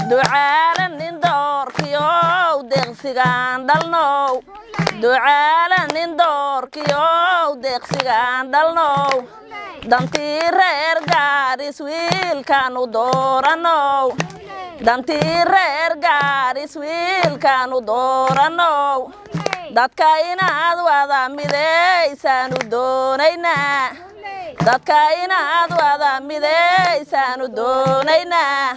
ducaala nin doorkiyo deeqsigaan dhalnow ducaala nin doorkiyo deeqsigaan dhalnow dantii reer gaaris wiilkaanu dooranow dantii reer gaaris wiilkaanu dooranow dadka inaad wada midaysaanu doonaynaa dadka inaad wada midaysaanu doonaynaa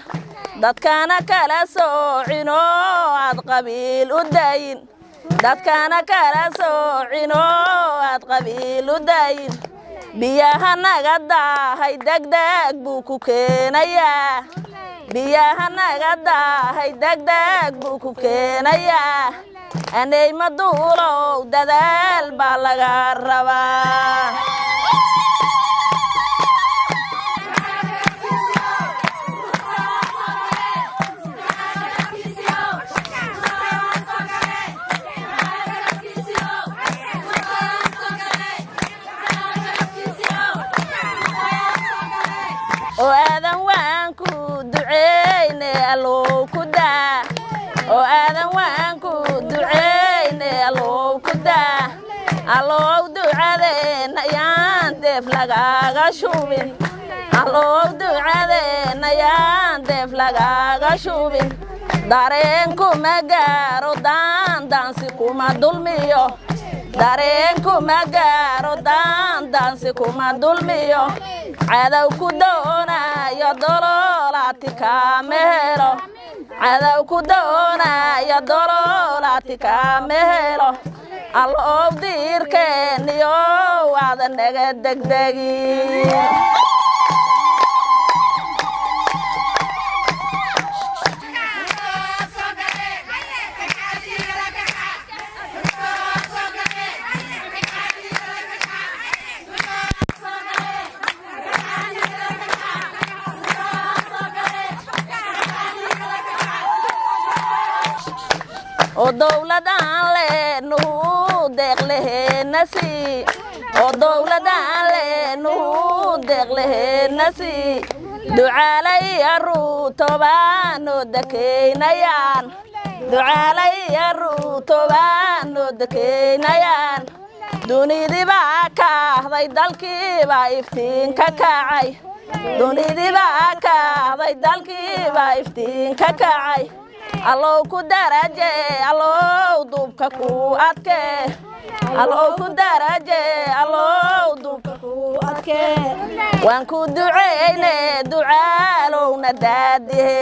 dadkana kala soocino aad qabiil u dayin dadkana kala soocino aad qabiil u dayin biyaha naga daahay degdeg buu ku keenayaa biyaha naga daahay degdeg buu ku keenayaa anay maduulow dadaal baa laga rabaa oo aadan waan ku duceeyne allow ku daa oo aadan waan ku duceeyne allow ku daa allow ducadeena yaan deef lagaaga shubin allow ducadeena yaan deef lagaaga shubin dareenku ma gaaro daandaansi kuma dulmiyo dareenku ma gaaro daandaansi kuma dulmiyo cadow ku doonayo doloolaati kaama helo cadow ku doonayo doloolaati kaama helo allow diirkeeniyo waada naga degdegin oo dawladaan leenuhu deeq leheena sii oo dawladaan leenuhu deeq leheena sii ducaalay aruutobaanoo dekeynayaan ducaalay aruutobaanoo dekeynayaan dunidibaa kaahday dalkiibaa iftiin ka kacay dunidibaa kaahday dalkiibaa iftiin ka kacay allow ku daraje allow dubka ku adke allow ku daraje allow dubka ku adke waan ku duceyne ducaalowna daadihe